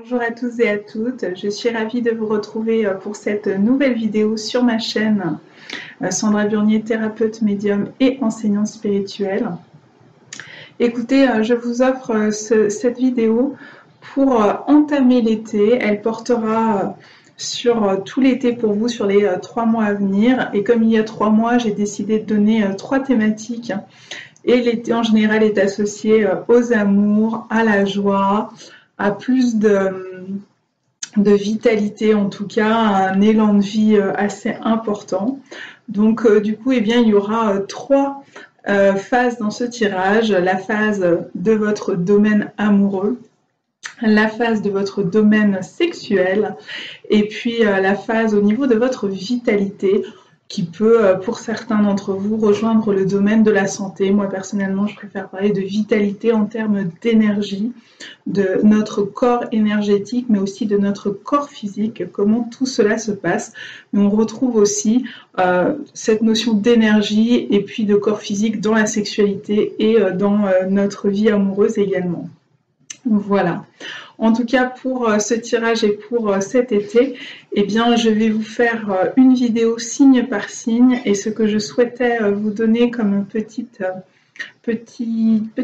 Bonjour à tous et à toutes, je suis ravie de vous retrouver pour cette nouvelle vidéo sur ma chaîne Sandra Burnier, thérapeute médium et enseignante spirituelle. Écoutez, je vous offre cette vidéo pour entamer l'été. Elle portera sur tout l'été pour vous, sur les 3 mois à venir. Et comme il y a 3 mois, j'ai décidé de donner 3 thématiques. Et l'été en général est associé aux amours, à la joie, à plus de vitalité, en tout cas, un élan de vie assez important. Donc du coup, eh bien, il y aura 3 phases dans ce tirage. La phase de votre domaine amoureux, la phase de votre domaine sexuel, et puis la phase au niveau de votre vitalité, qui peut, pour certains d'entre vous, rejoindre le domaine de la santé. Moi, personnellement, je préfère parler de vitalité en termes d'énergie, de notre corps énergétique, mais aussi de notre corps physique, comment tout cela se passe. Mais on retrouve aussi cette notion d'énergie et puis de corps physique dans la sexualité et dans notre vie amoureuse également. Voilà. En tout cas, pour ce tirage et pour cet été, eh bien, je vais vous faire une vidéo signe par signe. Et ce que je souhaitais vous donner comme petite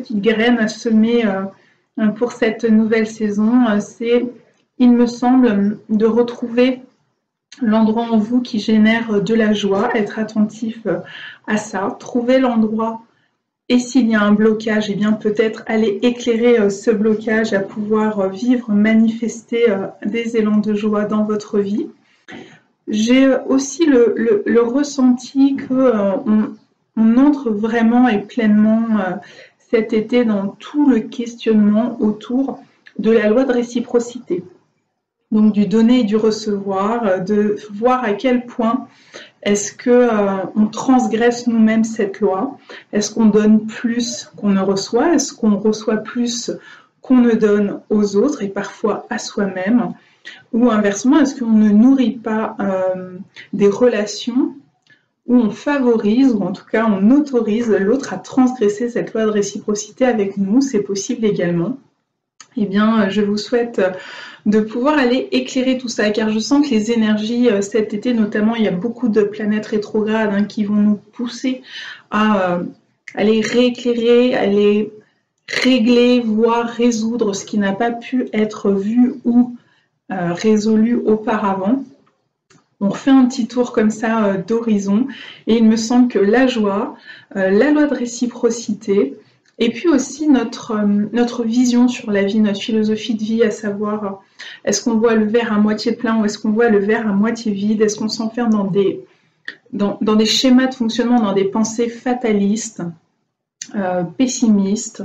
graine à semer pour cette nouvelle saison, c'est, il me semble, de retrouver l'endroit en vous qui génère de la joie, être attentif à ça, trouver l'endroit. Et s'il y a un blocage, eh bien peut-être aller éclairer ce blocage à pouvoir vivre, manifester des élans de joie dans votre vie. J'ai aussi le ressenti qu'on entre vraiment et pleinement cet été dans tout le questionnement autour de la loi de réciprocité. Donc du donner et du recevoir, de voir à quel point est-ce qu'on transgresse nous-mêmes cette loi? Est-ce qu'on donne plus qu'on ne reçoit? Est-ce qu'on reçoit plus qu'on ne donne aux autres et parfois à soi-même? Ou inversement, est-ce qu'on ne nourrit pas des relations où on favorise, ou en tout cas on autorise l'autre à transgresser cette loi de réciprocité avec nous? C'est possible également. Eh bien, je vous souhaite de pouvoir aller éclairer tout ça, car je sens que les énergies cet été, notamment, il y a beaucoup de planètes rétrogrades qui vont nous pousser à aller rééclairer, à aller régler, voire résoudre ce qui n'a pas pu être vu ou résolu auparavant. On refait un petit tour comme ça d'horizon, et il me semble que la joie, la loi de réciprocité, et puis aussi notre vision sur la vie, notre philosophie de vie, à savoir, est-ce qu'on voit le verre à moitié plein ou est-ce qu'on voit le verre à moitié vide? Est-ce qu'on s'enferme dans des schémas de fonctionnement, dans des pensées fatalistes, pessimistes,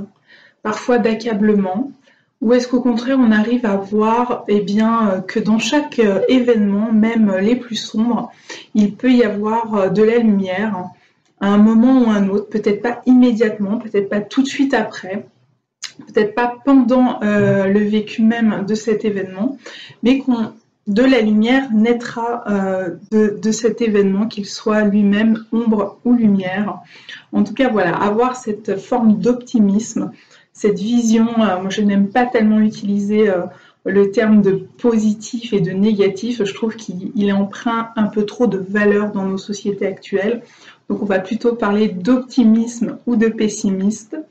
parfois d'accablement? Ou est-ce qu'au contraire, on arrive à voir que dans chaque événement, même les plus sombres, il peut y avoir de la lumière, à un moment ou un autre, peut-être pas immédiatement, peut-être pas tout de suite après, peut-être pas pendant le vécu même de cet événement, mais de la lumière naîtra de cet événement, qu'il soit lui-même ombre ou lumière. En tout cas, voilà, avoir cette forme d'optimisme, cette vision, moi je n'aime pas tellement utiliser le terme de positif et de négatif, je trouve qu'il est empreint un peu trop de valeur dans nos sociétés actuelles. Donc on va plutôt parler d'optimisme ou de pessimisme,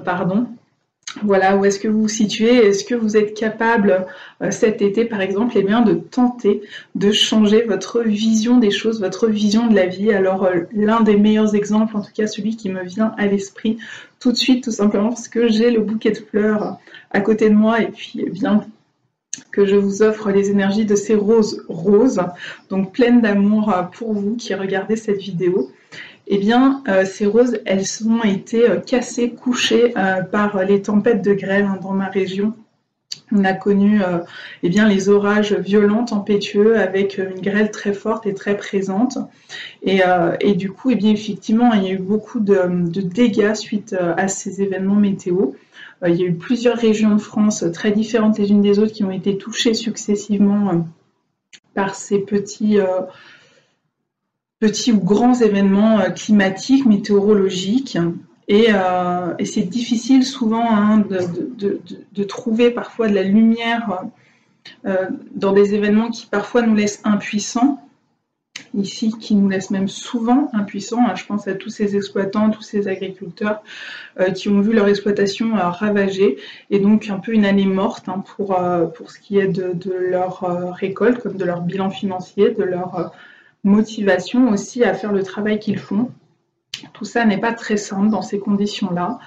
pardon. Voilà, où est-ce que vous vous situez? Est-ce que vous êtes capable cet été, par exemple, de tenter de changer votre vision des choses, votre vision de la vie? Alors l'un des meilleurs exemples, en tout cas celui qui me vient à l'esprit tout de suite, tout simplement parce que j'ai le bouquet de fleurs à côté de moi, et puis que je vous offre les énergies de ces roses roses, donc pleines d'amour pour vous qui regardez cette vidéo. Ces roses, elles ont été cassées, couchées par les tempêtes de grêle dans ma région. On a connu les orages violents, tempétueux, avec une grêle très forte et très présente. Et du coup, effectivement, il y a eu beaucoup de dégâts suite à ces événements météo. Il y a eu plusieurs régions de France très différentes les unes des autres qui ont été touchées successivement par ces petits ou grands événements climatiques, météorologiques. Et c'est difficile souvent hein, de trouver parfois de la lumière dans des événements qui parfois nous laissent impuissants, ici qui nous laissent même souvent impuissants. Je pense à tous ces exploitants, tous ces agriculteurs qui ont vu leur exploitation ravagée, et donc un peu une année morte hein, pour ce qui est de leur récolte, comme de leur bilan financier, de leur motivation aussi à faire le travail qu'ils font. Tout ça n'est pas très simple dans ces conditions-là.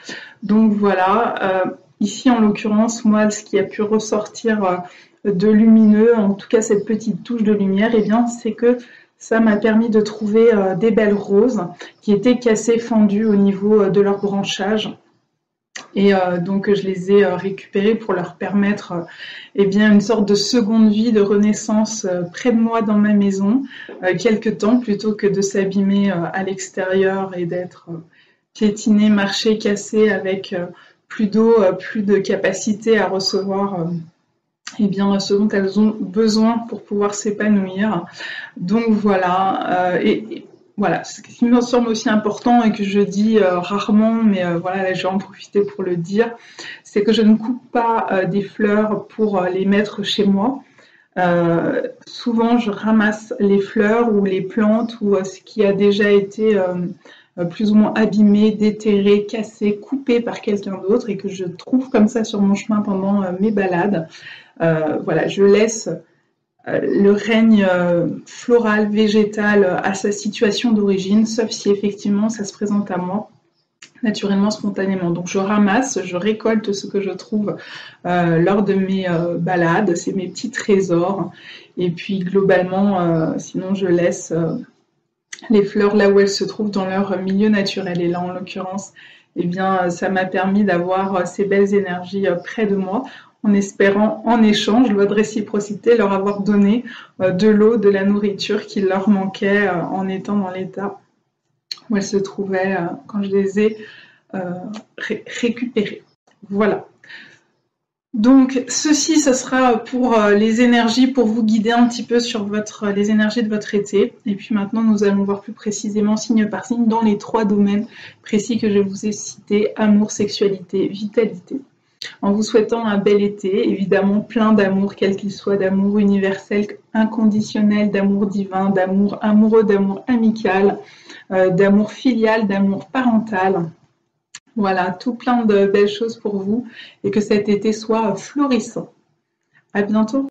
Donc voilà, ici en l'occurrence, moi, ce qui a pu ressortir de lumineux, en tout cas cette petite touche de lumière, eh bien, c'est que ça m'a permis de trouver des belles roses qui étaient cassées, fendues au niveau de leur branchage. Et donc je les ai récupérées pour leur permettre eh bien, une sorte de seconde vie, de renaissance près de moi dans ma maison, quelque temps, plutôt que de s'abîmer à l'extérieur et d'être piétiné, marché, cassé avec plus d'eau, plus de capacité à recevoir eh bien, ce dont elles ont besoin pour pouvoir s'épanouir. Donc voilà, voilà, ce qui me semble aussi important et que je dis rarement, mais voilà, là, je vais en profiter pour le dire, c'est que je ne coupe pas des fleurs pour les mettre chez moi. Souvent, je ramasse les fleurs ou les plantes ou ce qui a déjà été plus ou moins abîmé, déterré, cassé, coupé par quelqu'un d'autre et que je trouve comme ça sur mon chemin pendant mes balades. Voilà, je laisse le règne floral, végétal à sa situation d'origine, sauf si effectivement ça se présente à moi naturellement, spontanément. Donc je ramasse, je récolte ce que je trouve lors de mes balades, c'est mes petits trésors. Et puis globalement, sinon je laisse les fleurs là où elles se trouvent dans leur milieu naturel. Et là en l'occurrence, eh bien, ça m'a permis d'avoir ces belles énergies près de moi, en espérant en échange, loi de réciprocité, leur avoir donné de l'eau, de la nourriture qui leur manquait en étant dans l'état où elles se trouvaient quand je les ai récupérées. Voilà. Donc ceci, ce sera pour les énergies, pour vous guider un petit peu sur les énergies de votre été. Et puis maintenant, nous allons voir plus précisément, signe par signe, dans les 3 domaines précis que je vous ai cités, amour, sexualité, vitalité. En vous souhaitant un bel été, évidemment plein d'amour, quel qu'il soit, d'amour universel, inconditionnel, d'amour divin, d'amour amoureux, d'amour amical, d'amour filial, d'amour parental. Voilà, tout plein de belles choses pour vous et que cet été soit florissant. À bientôt.